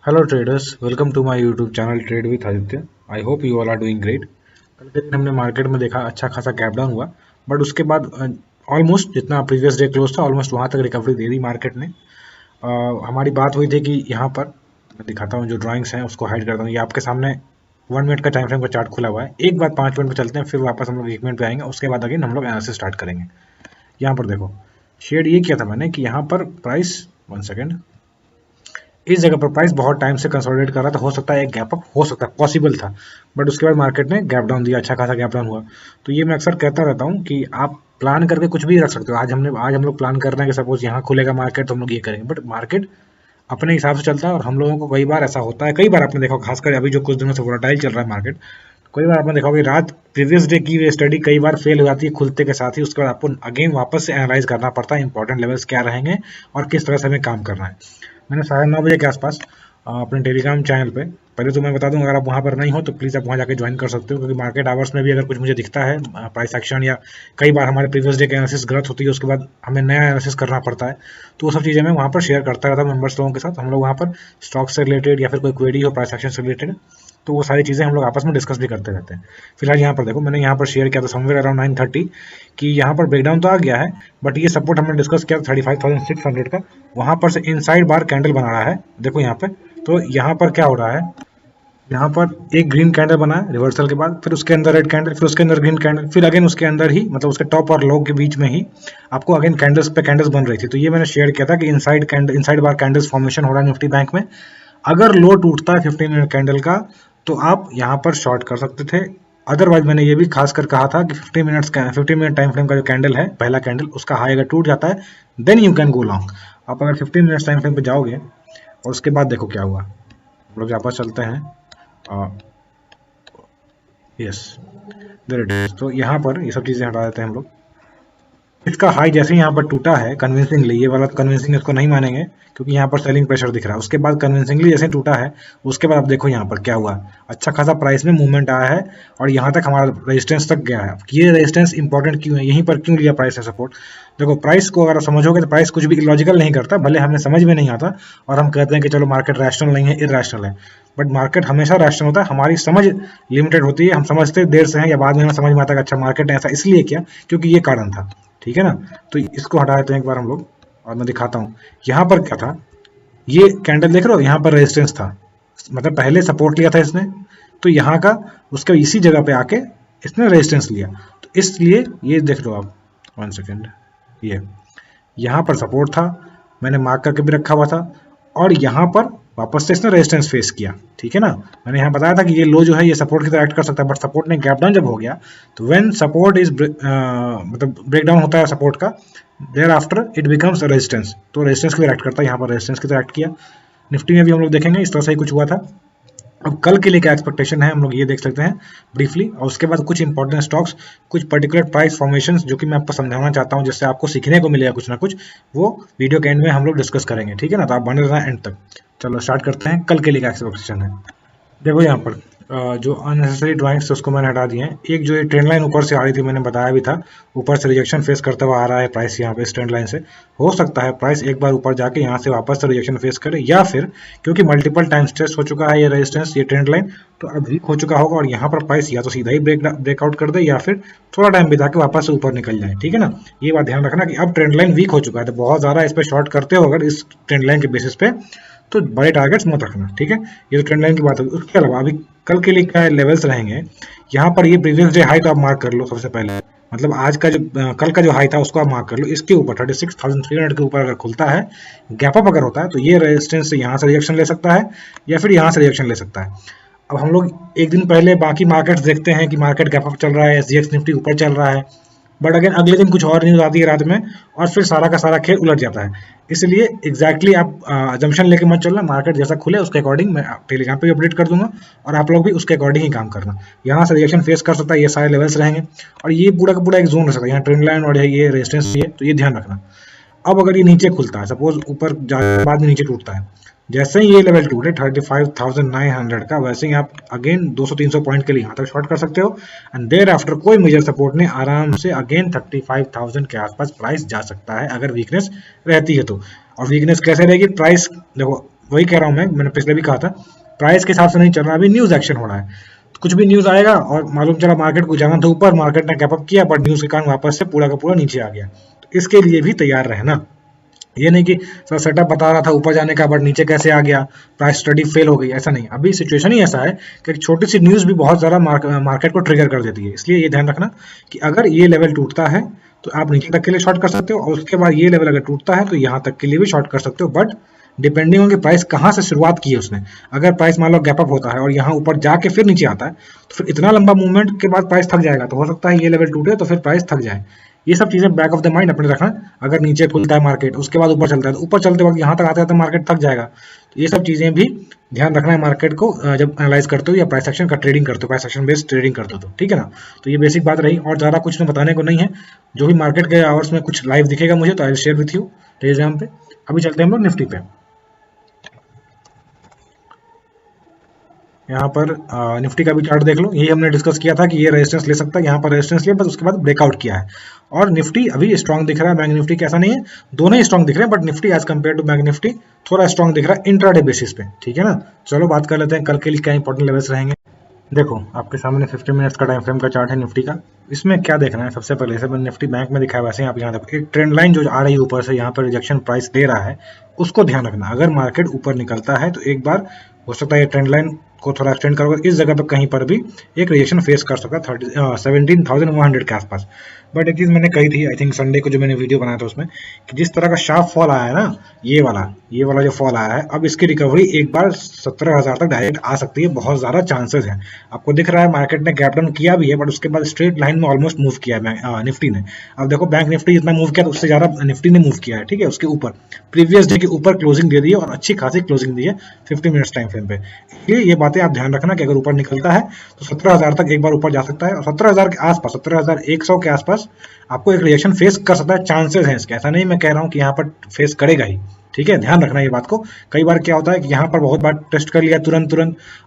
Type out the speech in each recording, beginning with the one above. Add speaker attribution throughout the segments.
Speaker 1: Hello traders, welcome to my YouTube channel trade with Aditya. I hope you all are doing great. कल के दिन हमने market में देखा अच्छा खासा गैप डाउन हुआ, बट उसके बाद ऑलमोस्ट जितना प्रीवियस डे क्लोज था ऑलमोस्ट वहाँ तक रिकवरी दे दी मार्केट ने। हमारी बात हुई थी कि यहाँ पर मैं दिखाता हूँ, जो ड्राइंग्स हैं उसको हाइड करता हूँ। ये आपके सामने 1 मिनट का टाइम फ्रेम का चार्ट खुला हुआ है। एक बार 5 मिनट पे चलते हैं, फिर वापस हम लोग 1 मिनट पे आएंगे, उसके बाद अगेन हम लोग एनालिसिस स्टार्ट करेंगे। यहाँ पर देखो, शेड ये किया था मैंने कि यहाँ पर प्राइस 1 सेकेंड, इस जगह पर प्राइस बहुत टाइम से कंसोलिडेट कर रहा था। हो सकता है एक गैप अप हो सकता है, पॉसिबल था, बट उसके बाद मार्केट ने गैप डाउन दिया, अच्छा खासा गैप डाउन हुआ। तो ये मैं अक्सर कहता रहता हूँ कि आप प्लान करके कुछ भी रख सकते हो। आज हम लोग प्लान कर रहे हैं कि सपोज यहाँ खुलेगा मार्केट तो हम लोग ये करेंगे, बट मार्केट अपने हिसाब से चलता है। और हम लोगों को कई बार ऐसा होता है, कई बार आपने देखा, खासकर अभी जो कुछ दिनों से वोलेटाइल चल रहा है मार्केट, कई बार आपने देखा होगा कि रात प्रीवियस डे की स्टडी कई बार फेल हो जाती है खुलते के साथ ही। उसके बाद आपको अगेन वापस से एनालाइज करना पड़ता है इंपॉर्टेंट लेवल्स क्या रहेंगे और किस तरह से हमें काम करना है। मैंने 9:30 के आसपास अपने टेलीग्राम चैनल पे, पहले तो मैं बता दूं, अगर आप वहाँ पर नहीं हो तो प्लीज़ आप वहाँ जाके ज्वाइन कर सकते हो, क्योंकि मार्केट आवर्स में भी अगर कुछ मुझे दिखता है प्राइस एक्शन, या कई बार हमारे प्रीवियस डे के एनालिसिस गलत होती है, उसके बाद हमें नया एनालिसिस करना पड़ता है, तो वो सब चीज़ें मैं वहाँ पर शेयर करता रहता हूँ मेंबर्स लोगों के साथ। हम लोग वहाँ पर स्टॉक से रिलेटेड या फिर कोई क्वेरी हो प्राइस एक्शन से रिलेटेड, तो वो सारी चीज़ें हम लोग आपस में डिस्कस भी करते रहते हैं। फिलहाल यहाँ पर देखो, मैंने यहाँ पर शेयर किया था समवेयर अराउंड 9:30 कि यहाँ पर ब्रेकडाउन तो आ गया है, बट ये सपोर्ट हमने डिस्कस किया 35,600 का, वहाँ पर से इनसाइड बार कैंडल बना रहा है। देखो यहाँ पे, तो यहाँ पर क्या हो रहा है, यहाँ पर एक ग्रीन कैंडल बना है रिवर्सल के बाद, फिर उसके अंदर रेड कैंडल, फिर उसके अंदर ग्रीन कैंडल, फिर अगेन उसके अंदर ही, मतलब उसके टॉप और लो के बीच में ही आपको अगेन कैंडल्स पे कैंडल्स बन रही थी। तो ये मैंने शेयर किया था कि इनसाइड बार कैंडल्स फॉर्मेशन हो रहा है निफ्टी बैंक में। अगर लो टूटता है 15 मिनट कैंडल का तो आप यहाँ पर शॉर्ट कर सकते थे। अदरवाइज मैंने ये भी खासकर कहा था कि 15 मिनट टाइम फ्रेम का जो कैंडल है, पहला कैंडल, उसका हाई अगर टूट जाता है then you can go long. आप अगर 15 मिनट्स टाइम फ्रेम पे जाओगे और उसके बाद देखो क्या हुआ, हम लोग वापस चलते हैं। Yes, there it is. तो यहाँ पर ये सब चीज़ें हटा देते हैं हम लोग। इसका हाई जैसे ही यहाँ पर टूटा है कन्विंसिंगली, ये वाला कन्विंसिंग इसको नहीं मानेंगे क्योंकि यहाँ पर सेलिंग प्रेशर दिख रहा है। उसके बाद कन्विंसिंगली जैसे टूटा है, उसके बाद आप देखो यहाँ पर क्या हुआ, अच्छा खासा प्राइस में मूवमेंट आया है और यहाँ तक हमारा रेजिस्टेंस तक गया है। ये रेजिस्टेंस इंपॉर्टेंट क्यों है, यहीं पर क्यों लिया प्राइस है सपोर्ट। देखो, प्राइस को अगर समझोगे तो प्राइस कुछ भी इलॉजिकल नहीं करता, भले हमें समझ में नहीं आता और हम कहते हैं कि चलो मार्केट रैशनल नहीं है, इरैशनल है, बट मार्केट हमेशा रैशनल होता है। हमारी समझ लिमिटेड होती है, हम समझते देर से हैं या बाद में हमें समझ में आता है अच्छा मार्केट ने ऐसा इसलिए किया क्योंकि ये कारण था। ठीक है ना, तो इसको हटा देते हैं एक बार हम लोग और मैं दिखाता हूँ यहाँ पर क्या था। ये कैंडल देख रहे हो, यहाँ पर रेजिस्टेंस था, मतलब पहले सपोर्ट लिया था इसने, तो यहाँ का उसका इसी जगह पे आके इसने रेजिस्टेंस लिया, तो इसलिए ये देख लो आप। 1 सेकेंड, ये यहाँ पर सपोर्ट था, मैंने मार्क करके भी रखा हुआ था, और यहाँ पर वापस से इसने रेजिस्टेंस फेस किया। ठीक है ना, मैंने यहाँ बताया था कि ये लो जो है ये सपोर्ट की तरह एक्ट कर सकता है, बट सपोर्ट ने गैप डाउन जब हो गया तो व्हेन सपोर्ट इज मतलब ब्रेक डाउन होता है सपोर्ट का, thereafter it becomes resistance, तो रेजिस्टेंस की तरह एक्ट करता है। यहाँ पर रेजिस्टेंस की तरह एक्ट किया। निफ्टी में भी हम लोग देखेंगे इस तरह से ही कुछ हुआ था। अब कल के लिए क्या एक्सपेक्टेशन है हम लोग ये देख सकते हैं ब्रीफली, और उसके बाद कुछ इंपॉर्टेंट स्टॉक्स, कुछ पर्टिकुलर प्राइस फॉर्मेशंस जो कि मैं आपको समझाना चाहता हूँ, जिससे आपको सीखने को मिलेगा कुछ ना कुछ, वो वीडियो के एंड में हम लोग डिस्कस करेंगे। ठीक है ना, तो आप बने रहना एंड तक। चलो स्टार्ट करते हैं, कल के लिए क्या एक्सपेक्टेशन है। देखो यहाँ पर जो अननेसेसरी ड्राइंग्स थे उसको मैंने हटा दिए हैं। एक जो ये ट्रेंड लाइन ऊपर से आ रही थी, मैंने बताया भी था, ऊपर से रिजेक्शन फेस करता हुआ आ रहा है प्राइस यहाँ पे इस ट्रेंड लाइन से। हो सकता है प्राइस एक बार ऊपर जाके यहाँ से वापस से रिजेक्शन फेस करे, या फिर क्योंकि मल्टीपल टाइम्स टेस्ट हो चुका है ये रेजिस्टेंस, ये ट्रेंड लाइन, तो अब वीक हो चुका होगा और यहाँ पर प्राइस या तो सीधा ही ब्रेकआउट कर दे या फिर थोड़ा टाइम बिता के वापस से ऊपर निकल जाए। ठीक है ना, ये बात ध्यान रखना कि अब ट्रेंड लाइन वीक हो चुका है, तो बहुत ज़्यादा इस पर शॉर्ट करते हो अगर इस ट्रेंड लाइन के बेसिस पे, तो बड़े टारगेट्स मत रखना। ठीक है, ये तो ट्रेंड लाइन की बात होगी। उसके अलावा अभी कल के लिए क्या लेवल्स रहेंगे, यहाँ पर ये प्रीवियस डे हाई तो आप मार्क कर लो सबसे पहले, मतलब आज का जो कल का जो हाई था उसको आप मार्क कर लो। इसके ऊपर 36,300 के ऊपर अगर खुलता है, गैप अप अगर होता है, तो ये रेजिस्टेंस से यहाँ से रिएक्शन ले सकता है या फिर यहाँ से रिएक्शन ले सकता है। अब हम लोग एक दिन पहले बाकी मार्केट्स देखते हैं कि मार्केट गैप अप चल रहा है, SGX निफ्टी ऊपर चल रहा है, बट अगेन अगले दिन कुछ और न्यूज़ आती है रात में और फिर सारा का सारा खेल उलट जाता है। इसलिए एग्जैक्टली आप अजम्पशन लेके मत चलना, मार्केट जैसा खुले उसके अकॉर्डिंग मैं टेलीग्राम पे भी अपडेट कर दूंगा और आप लोग भी उसके अकॉर्डिंग ही काम करना। यहाँ से रिएक्शन फेस कर सकता है, ये सारे लेवल्स रहेंगे और ये पूरा का पूरा एक जोन रह सकता है, यहाँ ट्रेंड लाइन और ये रेजिस्टेंस है, तो ये ध्यान रखना। अब अगर ये नीचे खुलता है, सपोज ऊपर जाने के बाद में नीचे टूटता है, जैसे ही ये लेवल टूटे 35,900 का, वैसे ही आप अगेन 200-300 पॉइंट के लिए यहाँ तक शॉर्ट कर सकते हो एंड देयर आफ्टर कोई मेजर सपोर्ट नहीं, आराम से अगेन 35,000 के आसपास प्राइस जा सकता है अगर वीकनेस रहती है तो। और वीकनेस कैसे रहेगी, प्राइस देखो वही कह रहा हूँ मैंने पहले भी कहा था, प्राइस के हिसाब से नहीं चल रहा, अभी न्यूज एक्शन हो रहा है। तो कुछ भी न्यूज आएगा और मालूम चला मार्केट को जाना था ऊपर, मार्केट ने कैप अप किया, बट न्यूज के कारण वापस से पूरा का पूरा नीचे आ गया। तो इसके लिए भी तैयार रहना, ये नहीं कि सर सेटअप बता रहा था ऊपर जाने का बट नीचे कैसे आ गया, प्राइस स्टडी फेल हो गई, ऐसा नहीं। अभी सिचुएशन ही ऐसा है कि एक छोटी सी न्यूज भी बहुत ज़्यादा मार्केट को ट्रिगर कर देती है। इसलिए ये ध्यान रखना कि अगर ये लेवल टूटता है तो आप नीचे तक के लिए शॉर्ट कर सकते हो, और उसके बाद ये लेवल अगर टूटता है तो यहाँ तक के लिए भी शॉर्ट कर सकते हो, बट डिपेंडिंग ऑन कि प्राइस कहाँ से शुरुआत की है उसने। अगर प्राइस मान लो गैप अप होता है और यहाँ ऊपर जाके फिर नीचे आता है तो फिर इतना लंबा मूवमेंट के बाद प्राइस थक जाएगा, तो हो सकता है ये लेवल टूटे तो फिर प्राइस थक जाए। ये सब चीजें बैक ऑफ द माइंड अपने रखना। अगर नीचे खुलता है मार्केट उसके बाद ऊपर चलता है तो ऊपर चलते वक्त यहाँ तक आते आते मार्केट थक जाएगा। तो ये सब चीजें भी ध्यान रखना है मार्केट को जब एनालाइज करते हो या प्राइस एक्शन का ट्रेडिंग करते हो, प्राइस एक्शन बेस्ड ट्रेडिंग करते हो तो, ठीक है ना। तो ये बेसिक बात रही, और ज्यादा कुछ बताने को नहीं है। जो भी मार्केट के आवर्स में कुछ लाइव दिखेगा मुझे तो I will share with you Telegram पे। अभी चलते हैं हम लोग निफ्टी पे। यहाँ पर निफ्टी का भी चार्ट देख लो, यही हमने डिस्कस किया था कि ये रेजिस्टेंस ले सकता है, यहाँ पर रेजिस्टेंस लिया बस उसके बाद ब्रेकआउट किया है, और निफ्टी अभी स्ट्रॉन्ग दिख रहा है। बैंक निफ्टी कैसा नहीं है, दोनों ही स्ट्रॉन्ग दिख रहे हैं, but Nifty as compare to bank Nifty थोड़ा स्ट्रॉन्ग दिख रहा है इंट्राडे बेसिस पे, ठीक है ना। चलो बात कर लेते हैं कल के लिए क्या इंपॉर्टेंट लेवल्स रहेंगे। देखो आपके सामने 50 मिनट्स का टाइम फ्रेम का चार्ट है निफ्टी का। इसमें क्या देखना है, सबसे पहले जैसे निफ्टी बैंक में दिखाया वैसे आप यहाँ देखो एक ट्रेंड लाइन जो आ रही है ऊपर से, यहाँ पर रिजेक्शन प्राइस दे रहा है, उसको ध्यान रखना। अगर मार्केट ऊपर निकलता है तो एक बार हो सकता है ये ट्रेंड लाइन को थोड़ा एक्सटेंड करोगे, इस जगह पर कहीं पर भी एक रिजेक्शन फेस कर सकता है 17,100 के आसपास। बट एक चीज मैंने कही थी आई थिंक संडे को जो मैंने वीडियो बनाया था उसमें, कि जिस तरह का शार्प फॉल आया है ना, ये वाला जो फॉल आया है, अब इसकी रिकवरी एक बार 17,000 तक डायरेक्ट आ सकती है, बहुत ज्यादा चांसेस है। आपको दिख रहा है मार्केट ने गैप डाउन किया भी है, बट उसके बाद स्ट्रेट लाइन में ऑलमोस्ट मूव किया है निफ्टी ने। अब देखो बैंक निफ्टी जितना मूव किया तो उससे ज्यादा निफ्टी ने मूव किया है, ठीक है, उसके ऊपर प्रीवियस डे के ऊपर क्लोजिंग दे दी है, और अच्छी खासी क्लोजिंग दी है 50 मिनट्स टाइम फ्रेम पे। इसलिए ये बातें आप ध्यान रखना कि अगर ऊपर निकलता है तो 17,000 तक एक बार ऊपर जा सकता है, और 17,000 के आसपास 17,100 के आसपास आपको एक रिएक्शन फेस कर सकता है, चांसेस हैं इसके। ऐसा नहीं मैं कह रहा हूं कि यहाँ पर फेस करेगा ही, ठीक है, ध्यान रखना ये बात को। कई बार क्या होता है कि यहाँ पर बहुत बार टेस्ट कर लिया तुरंत,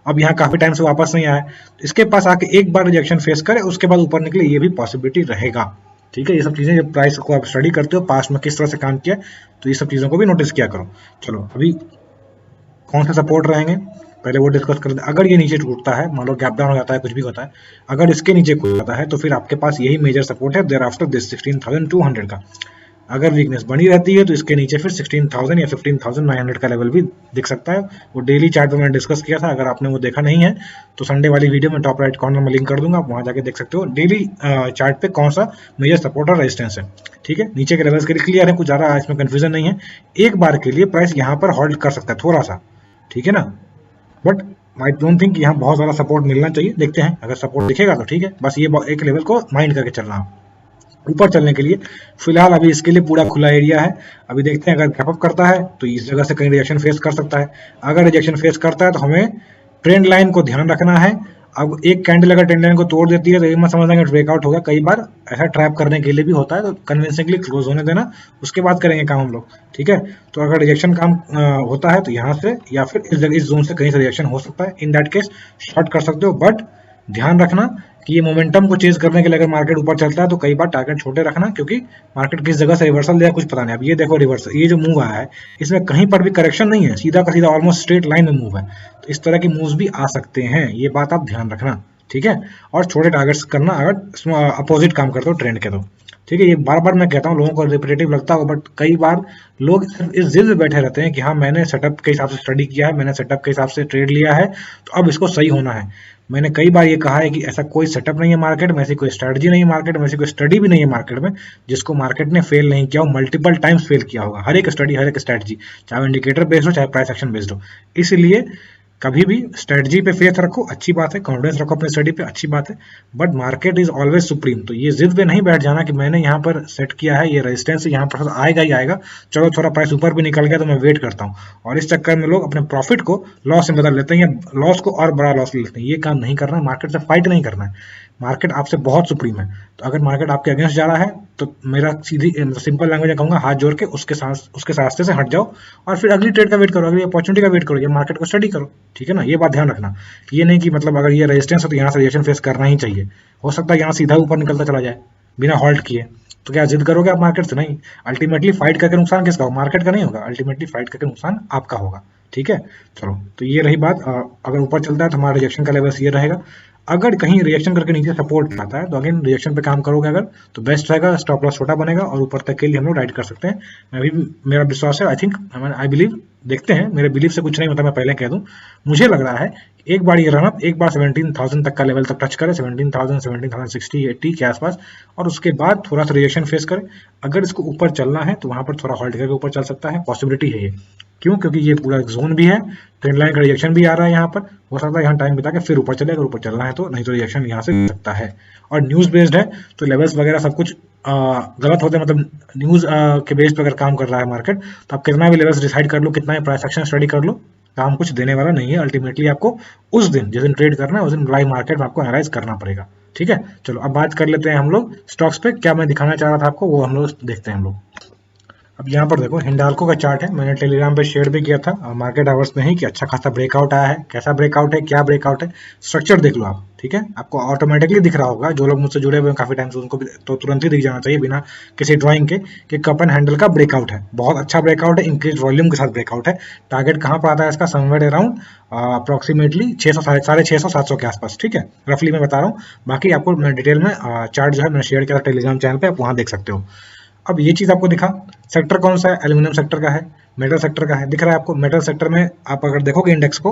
Speaker 1: अब यहाँ काफी टाइम से वापस नहीं आया, इसके पास आके एक बार रिजेक्शन फेस करे उसके बाद ऊपर निकले, ये भी पॉसिबिलिटी रहेगा, ठीक है। ये सब चीजें जब प्राइस को आप स्टडी करते हो पास्ट में किस तरह से काम किया, तो ये सब चीजों को भी नोटिस किया करो। चलो अभी कौन से सपोर्ट रहेंगे पहले वो डिस्कस कर दें। अगर ये नीचे टूटता है, मान लो गैप डाउन हो जाता है, कुछ भी होता है, अगर इसके नीचे खुल जाता है तो फिर आपके पास यही मेजर सपोर्ट है देयर आफ्टर दिस 16,200 का। अगर वीकनेस बनी रहती है तो इसके नीचे फिर 16,000 या 15,900 का लेवल भी दिख सकता है। वो डेली चार्ट में मैंने डिस्कस किया था, अगर आपने वो देखा नहीं है तो संडे वाली वीडियो में टॉप राइट कॉर्नर में लिंक कर दूंगा, आप वहां जाके देख सकते हो डेली चार्ट पे कौन सा मेजर सपोर्ट और रेजिस्टेंस है, ठीक है। नीचे के लेवल्स के लिए क्लियर है, कुछ ज्यादा इसमें कंफ्यूजन नहीं है। एक बार के लिए प्राइस यहाँ पर होल्ड कर सकता है थोड़ा सा, ठीक है ना, बट आई डोंट थिंक यहाँ बहुत ज्यादा सपोर्ट मिलना चाहिए। देखते हैं अगर सपोर्ट दिखेगा तो ठीक है, बस ये एक लेवल को माइंड करके चलना। ऊपर चलने के लिए फिलहाल अभी इसके लिए पूरा खुला एरिया है। अभी देखते हैं अगर गैप अप करता है तो इस जगह से कहीं रिजेक्शन फेस कर सकता है। अगर रिजेक्शन फेस करता है तो हमें ट्रेंड लाइन को ध्यान रखना है। अब एक कैंडल अगर ट्रेंड लाइन को तोड़ देती है तो ये मत समझना कि ब्रेकआउट होगा, कई बार ऐसा ट्रैप करने के लिए भी होता है, तो कन्विंसिंगली क्लोज होने देना, उसके बाद करेंगे काम हम लोग, ठीक है। तो अगर रिजेक्शन काम होता है तो यहाँ से या फिर इस जगह इस जोन से कहीं से रिजेक्शन हो सकता है, इन दैट केस शॉर्ट कर सकते हो। बट ध्यान रखना कि ये मोमेंटम को चेज करने के लिए अगर मार्केट ऊपर चलता है तो कई बार टारगेट छोटे रखना, क्योंकि मार्केट किस जगह से रिवर्सल देगा कुछ पता नहीं। अब ये देखो रिवर्सल, ये जो मूव आया है इसमें कहीं पर भी करेक्शन नहीं है, सीधा का सीधा ऑलमोस्ट स्ट्रेट लाइन में मूव है। तो इस तरह की मूव्स भी आ सकते हैं, ये बात आप ध्यान रखना, ठीक है। और छोटे टारगेट्स करना अगर अपोजिट काम करते हो ट्रेंड के, तो ठीक है। ये बार बार मैं कहता हूँ, लोगों को रिपीटेटिव लगता होगा, बट कई बार लोग इस जिद में बैठे रहते हैं कि हाँ मैंने सेटअप के हिसाब से स्टडी किया है, मैंने सेटअप के हिसाब से ट्रेड लिया है, तो अब इसको सही होना है। मैंने कई बार ये कहा है कि ऐसा कोई सेटअप नहीं है मार्केट में, ऐसी कोई स्ट्रेटजी नहीं है मार्केट में, ऐसी कोई स्टडी भी नहीं है मार्केट में जिसको मार्केट ने फेल नहीं किया हो, मल्टीपल टाइम्स फेल किया होगा। हर एक स्टडी, हर एक स्ट्रेटजी, चाहे इंडिकेटर बेस्ड हो चाहे प्राइस एक्शन बेस्ड हो। इसलिए कभी भी स्ट्रेटजी पे फेथ रखो, अच्छी बात है, कॉन्फिडेंस रखो अपने स्टडी पे, अच्छी बात है, but market is always supreme. तो ये जिद पे नहीं बैठ जाना कि मैंने यहाँ पर सेट किया है, ये रेजिस्टेंस यहाँ पर आएगा ही आएगा, चलो थोड़ा प्राइस ऊपर भी निकल गया तो मैं वेट करता हूँ, और इस चक्कर में लोग अपने प्रॉफिट को लॉस में बदल लेते हैं या लॉस को और बड़ा लॉस ले लेते हैं। ये काम नहीं करना है, मार्केट से फाइट नहीं करना है। मार्केट आपसे बहुत सुप्रीम है, तो अगर मार्केट आपके अगेंस्ट जा रहा है तो मेरा सीधी सिंपल लैंग्वेज में कहूंगा, हाथ जोड़ के उसके रास्ते से हट जाओ और फिर अगली ट्रेड का वेट करो, अगली अपॉर्चुनिटी का वेट करो, ये मार्केट को स्टडी करो, ठीक है ना। ये बात ध्यान रखना, ये नहीं कि मतलब अगर ये रेजिस्टेंस है तो यहाँ से रिजेक्शन फेस करना ही चाहिए। हो सकता है यहाँ सीधा ऊपर निकलता चला जाए बिना हॉल्ट किए, तो क्या जिद करोगे आप मार्केट से? नहीं। अल्टीमेटली फाइट करके नुकसान किसका होगा? मार्केट का नहीं होगा, अल्टीमेटली फाइट करके नुकसान आपका होगा, ठीक है। चलो तो ये रही बात। अगर ऊपर चलता है तो हमारा रिजेक्शन का लेवल ये रहेगा। अगर कहीं रिएक्शन करके नीचे सपोर्ट आता है तो अगेन रिएक्शन पे काम करोगे अगर, तो बेस्ट रहेगा, स्टॉप लॉस छोटा बनेगा और ऊपर तक के लिए हम लोग राइड कर सकते हैं। मैं भी, मेरा विश्वास है, आई थिंक, आई बिलीव, देखते हैं, मेरे बिलीव से कुछ नहीं होता, मैं पहले कह दूं, मुझे लग रहा है एक बार ये रन अप, एक बार 17,000 तक का लेवल तक टच करे, 17,000, 17,060, 80 के आसपास, और उसके बाद थोड़ा सा रिएक्शन फेस करे। अगर इसको ऊपर चलना है तो वहां पर थोड़ा होल्ड करके ऊपर चल सकता है, पॉसिबिलिटी है ये। क्यों? क्योंकि ये पूरा जोन भी है, ट्रेंड लाइन का रिएक्शन भी आ रहा है यहाँ पर, हो सकता है यहाँ टाइम बिता के फिर ऊपर चले, अगर ऊपर चलना है तो, नहीं तो रिएक्शन यहाँ से हो सकता है। और न्यूज बेस्ड है तो लेवल्स वगैरह सब कुछ गलत होते हैं, मतलब न्यूज के बेस पर अगर काम कर रहा है मार्केट, तो आप कितना भी लेवल्स डिसाइड कर लो, कितना भी प्राइस एक्शन स्टडी कर लो, काम कुछ देने वाला नहीं है। अल्टीमेटली आपको उस दिन जिस दिन ट्रेड करना है उस दिन लाइव मार्केट में आपको एनालाइज करना पड़ेगा। ठीक है, चलो अब बात कर लेते हैं हम लोग स्टॉक्स पे। क्या मैं दिखाना चाह रहा था आपको वो हम लोग देखते हैं हम लोग। अब यहाँ पर देखो हिंडाल्को का चार्ट है, मैंने टेलीग्राम पे शेयर भी किया था मार्केट आवर्स में ही, कि अच्छा खासा ब्रेकआउट आया है। कैसा ब्रेकआउट है, क्या ब्रेकआउट है, स्ट्रक्चर देख लो आप। ठीक है, आपको ऑटोमेटिकली दिख रहा होगा, जो लोग मुझसे जुड़े हुए हैं काफी टाइम से उनको भी तो तुरंत ही दिख जाना चाहिए बिना किसी ड्राइंग के, कि कप एंड हैंडल का ब्रेकआउट है, बहुत अच्छा ब्रेकआउट है, इंक्रीज वॉल्यूम के साथ ब्रेकआउट है। टारगेट कहाँ पर आता है इसका, समवेयर अराउंड अप्रोक्सीमेटली 600, 650, 700 के आसपास। ठीक है, रफली मैं बता रहा हूँ, बाकी आपको मैं डिटेल में चार्ट जो है मैंने शेयर किया था टेलीग्राम चैनल पे, आप वहाँ देख सकते हो। अब ये चीज आपको दिखा, सेक्टर कौन सा है, एल्यूमिनियम सेक्टर का है, मेटल सेक्टर का है, दिख रहा है आपको। मेटल सेक्टर में आप अगर देखोगे इंडेक्स को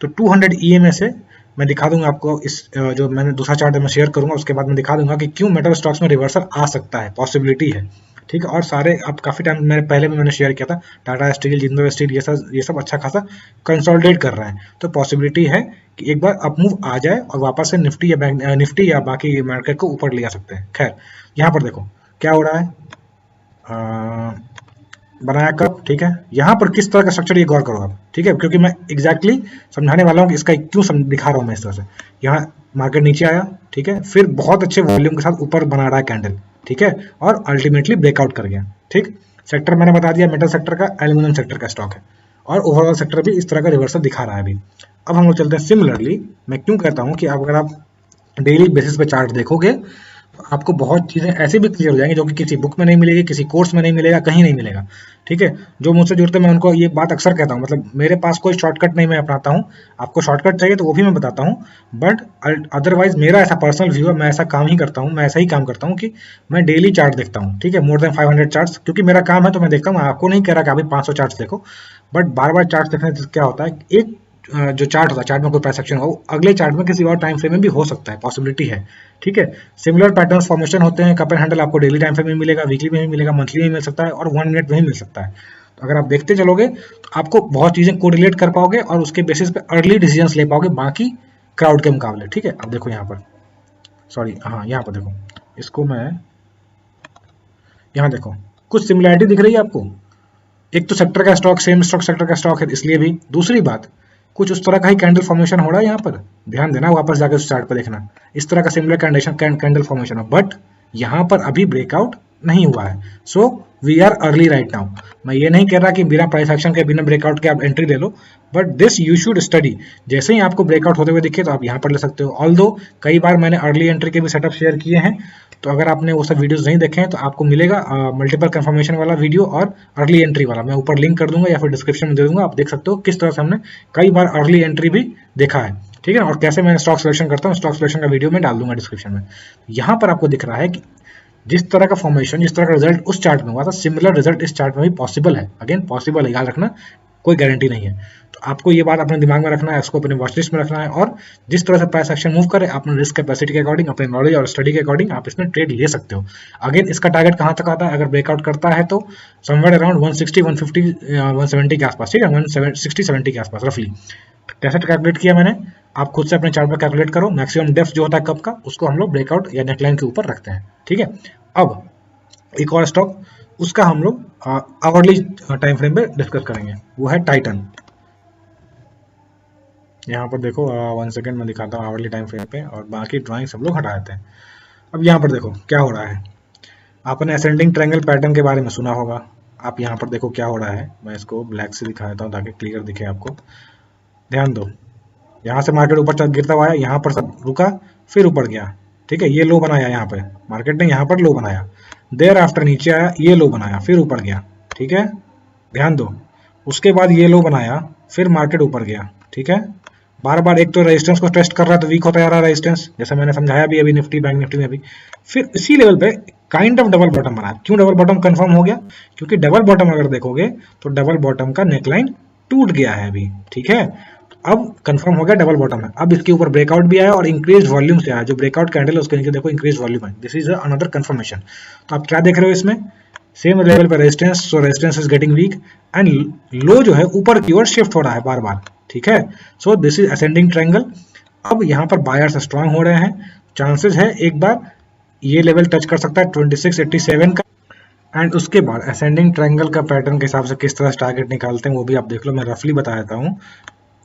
Speaker 1: तो 200 EMA से मैं दिखा दूंगा आपको, इस जो मैंने दूसरा चार्ट मैं शेयर करूंगा उसके बाद मैं दिखा दूंगा कि क्यों मेटल स्टॉक्स में रिवर्सल आ सकता है, पॉसिबिलिटी है। ठीक है, और सारे अब काफी टाइम मैंने पहले भी मैंने शेयर किया था, टाटा स्टील, जिंदल स्टील, ये सब अच्छा खासा कंसोलिडेट कर रहा है, तो पॉसिबिलिटी है कि एक बार अपमूव आ जाए और वापस से निफ्टी या बाकी मार्केट को ऊपर ले आ सकते हैं। खैर, यहाँ पर देखो क्या हो रहा है, बनाया कब। ठीक है, यहाँ पर किस तरह का स्ट्रक्चर, ये गौर करो आप। ठीक है, क्योंकि मैं एग्जैक्टली समझाने वाला हूँ कि इसका क्यों दिखा रहा हूँ मैं इस तरह से। यहाँ मार्केट नीचे आया, ठीक है, फिर बहुत अच्छे वॉल्यूम के साथ ऊपर बना रहा है कैंडल, ठीक है, और अल्टीमेटली ब्रेकआउट कर गया। ठीक, सेक्टर मैंने बता दिया, मेटल सेक्टर का, एल्यूमिनियम सेक्टर का स्टॉक है, और ओवरऑल सेक्टर भी इस तरह का रिवर्सल दिखा रहा है अभी। अब हम लोग चलते हैं सिमिलरली। मैं क्यों कहता हूँ कि अगर आप डेली बेसिस पे चार्ट देखोगे आपको बहुत चीजें ऐसे भी क्लियर हो जाएंगी जो कि किसी बुक में नहीं मिलेगी, किसी कोर्स में नहीं मिलेगा, कहीं नहीं मिलेगा। ठीक है, जो मुझसे जुड़ते हैं मैं उनको ये बात अक्सर कहता हूँ, मतलब मेरे पास कोई शॉर्टकट नहीं मैं अपनाता हूँ, आपको शॉर्टकट चाहिए तो वो भी मैं बताता हूँ, बट अदरवाइज मेरा ऐसा पर्सनल व्यू है, मैं ऐसा काम ही करता हूँ, मैं ऐसा ही काम करता हूँ कि मैं डेली चार्ट देखता हूँ। ठीक है, मोर देन 500 चार्ट्स, क्योंकि मेरा काम है तो मैं देखता हूँ। आपको नहीं कह रहा कि अभी 500 चार्ट्स देखो, बट बार बार चार्ट देखने से क्या होता है, एक जो चार्ट होता है, चार्ट में कोई प्राइस एक्शन हो, अगले चार्ट में किसी और टाइम फ्रेम में भी हो सकता है, पॉसिबिलिटी है। ठीक है, सिमिलर पैटर्न्स फॉर्मेशन होते हैं, कप एंड हैंडल आपको डेली टाइम फ्रेम में मिलेगा, वीकली में भी मिलेगा, मंथली में मिल सकता है, और 1 मिनट में भी मिल सकता है। तो अगर आप देखते चलोगे तो आपको बहुत चीजें कोरिलेट कर पाओगे और उसके बेसिस पे अर्ली डिसीजंस ले पाओगे बाकी क्राउड के मुकाबले। ठीक है, अब देखो यहाँ पर, सॉरी हाँ यहाँ पर देखो, इसको मैं यहाँ देखो, कुछ सिमिलैरिटी दिख रही है आपको। एक तो सेक्टर का स्टॉक, सेम स्टॉक सेक्टर का स्टॉक है, इसलिए भी। दूसरी बात, कुछ उस तरह का ही कैंडल फॉर्मेशन हो रहा है यहाँ पर, ध्यान देना, वापस जाकर उस चार्ट पर देखना, इस तरह का सिमिलर कैंडल फॉर्मेशन हो, बट यहाँ पर अभी ब्रेकआउट नहीं हुआ है। So we are early right now. मैं ये नहीं कह रहा कि बिना प्राइस एक्शन के, बिना ब्रेकआउट के आप एंट्री ले लो, but this you should study. जैसे ही आपको ब्रेकआउट होते हुए दिखे तो आप यहाँ पर ले सकते हो। ऑल्दो कई बार मैंने अर्ली एंट्री के भी सेटअप शेयर किए हैं, तो अगर आपने वो सब वीडियोस नहीं देखे हैं तो आपको मिलेगा मल्टीपल कंफर्मेशन वाला वीडियो और अर्ली एंट्री वाला, मैं ऊपर लिंक कर दूंगा या फिर डिस्क्रिप्शन में दे दूंगा, आप देख सकते हो किस तरह से हमने कई बार अर्ली एंट्री भी देखा है। ठीक है, और कैसे मैं स्टॉक सिलेक्शन करता हूँ, स्टॉक सिलेक्शन का वीडियो में डाल दूंगा डिस्क्रिप्शन में। यहाँ पर आपको दिख रहा है कि जिस तरह का फॉर्मेशन, जिस तरह का रिजल्ट उस चार्ट में हुआ था, सिमिलर रिजल्ट इस चार्ट में भी पॉसिबल है। अगेन पॉसिबल है, याद रखना, कोई गारंटी नहीं है। तो आपको ये बात अपने दिमाग में रखना है, इसको अपने वॉच लिस्ट में रखना है, और जिस तरह से प्राइस एक्शन मूव करे अपने रिस्क कैपेसिटी के अकॉर्डिंग, अपने नॉलेज और स्टडी के अकॉर्डिंग आप इसमें ट्रेड ले सकते हो। अगेन इसका टारगेट कहाँ तक आता है, अगर ब्रेकआउट करता है तो समवेयर अराउंड 160, 150, 170 के आसपास। ठीक है, 160, 70 के आसपास रफली। कैसे कैलकुलेट किया मैंने, आप खुद से अपने चार्ट पर कैलकुलेट करो। मैक्सिमम डेप्थ जो होता है कप का, उसको हम लोग ब्रेकआउट या नेकलाइन के ऊपर रखते हैं। ठीक है, अब एक और स्टॉक, उसका हम लोग आवरली टाइम फ्रेम पे डिस्कस करेंगे, वो है टाइटन। यहाँ पर देखो 1 सेकेंड में दिखाता हूँ आवरली टाइम फ्रेम पे, और बाकी ड्राइंग सब लोग हटा देते हैं। अब यहाँ पर देखो क्या हो रहा है, आपने असेंडिंग ट्रायंगल पैटर्न के बारे में सुना होगा। आप यहाँ पर देखो क्या हो रहा है, मैं इसको ब्लैक से दिखा देता हूँ ताकि क्लियर दिखे आपको। ध्यान दो, यहाँ से मार्केट ऊपर गिरता हुआ है, यहाँ पर सब रुका, फिर ऊपर गया। ठीक है, ये लो बनाया यहाँ पे मार्केट ने, यहाँ पर लो बनाया, देर आफ्टर नीचे आया, ये लो बनाया, फिर ऊपर गया। ठीक है, ध्यान दो, उसके बाद ये लो बनाया, फिर मार्केट ऊपर गया, ठीक है। बार बार एक तो रेजिस्टेंस को टेस्ट कर रहा है तो वीक होता जा रहा है रेजिस्टेंस, जैसे मैंने समझाया भी अभी निफ्टी बैंक निफ्टी में भी। फिर इसी लेवल पे काइंड ऑफ डबल बॉटम बना। क्यों डबल बॉटम कंफर्म हो गया? क्योंकि डबल बॉटम अगर देखोगे तो डबल बॉटम का नेकलाइन टूट गया है अभी, ठीक है। अब कंफर्म हो गया डबल बॉटम है। अब इसके ऊपर ब्रेकआउट भी आया और इंक्रीज वॉल्यूम से आया, जो ब्रेकआउट कैंडल है उसके नीचे देखो इंक्रीज वॉल्यूम है, दिस इज अनदर कंफर्मेशन। तो आप क्या देख रहे हो इसमें, सेम लेवल पर resistance, so resistance is getting weak and low जो है ऊपर की ओर शिफ्ट हो रहा है बार बार, ठीक है। So this is ascending triangle. अब यहाँ पर बायर्स स्ट्रांग हो रहे हैं, चांसेस है एक बार ये लेवल टच कर सकता है 2687 का, एंड उसके बाद असेंडिंग ट्रायंगल का पैटर्न के हिसाब से किस तरह से टारगेट निकालते हैं वो भी आप देख लो, मैं रफली बता देता हूँ।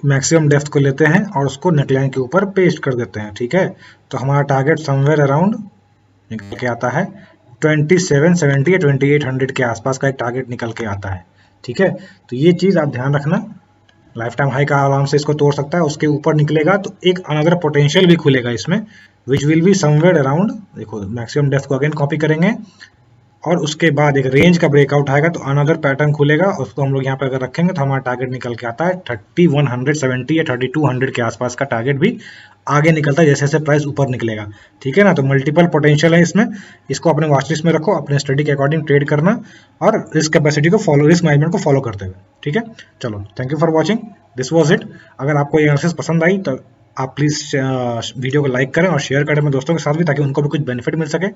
Speaker 1: मैक्सिमम डेप्थ को लेते हैं और उसको नेकलाइन के ऊपर पेस्ट कर देते हैं, ठीक है। तो हमारा टारगेट समवेयर अराउंड निकल के आता है 2770 या 2800 के आसपास का एक टारगेट निकल के आता है, ठीक है। तो ये चीज़ आप ध्यान रखना, लाइफ टाइम हाई का आराम से इसको तोड़ सकता है, उसके ऊपर निकलेगा तो एक अनदर पोटेंशियल भी खुलेगा इसमें, which will be somewhere around, देखो मैक्सिमम डेप्थ को अगेन कॉपी करेंगे और उसके बाद एक रेंज का ब्रेकआउट आएगा तो अनदर पैटर्न खुलेगा, उसको हम लोग यहाँ पे अगर रखेंगे तो हमारा टारगेट निकल के आता है 3170 या 3200 के आसपास का टारगेट भी आगे निकलता है जैसे जैसे प्राइस ऊपर निकलेगा, ठीक है ना। तो मल्टीपल पोटेंशियल है इसमें, इसको अपने वॉच लिस्ट में रखो, अपने स्टडी के अकॉर्डिंग ट्रेड करना और रिस्क कैपेसिटी को फॉलो, रिस्क मैनेजमेंट को फॉलो करते हुए, ठीक है। चलो, thank you for watching, this was it. अगर आपको ये एनालिसिस पसंद आई तो आप प्लीज़ वीडियो को लाइक करें और शेयर करें अपने दोस्तों के साथ भी, ताकि उनको भी कुछ बेनिफिट मिल सके।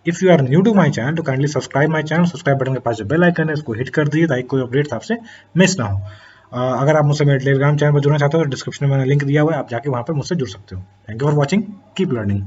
Speaker 1: If you are new to my channel तो kindly subscribe my channel, subscribe button के पास जो बेल आइकन है उसको हिट कर दीजिए ताकि कोई अपडेट्स आपसे मिस ना हो। अगर आप मुझसे मेरे टेलीग्राम चैनल पर जुड़ना चाहते हो तो डिस्क्रिप्शन में मैंने लिंक दिया हुआ है, आप जाके वहाँ पर मुझसे जुड़ सकते हो। Thank you for watching, keep learning.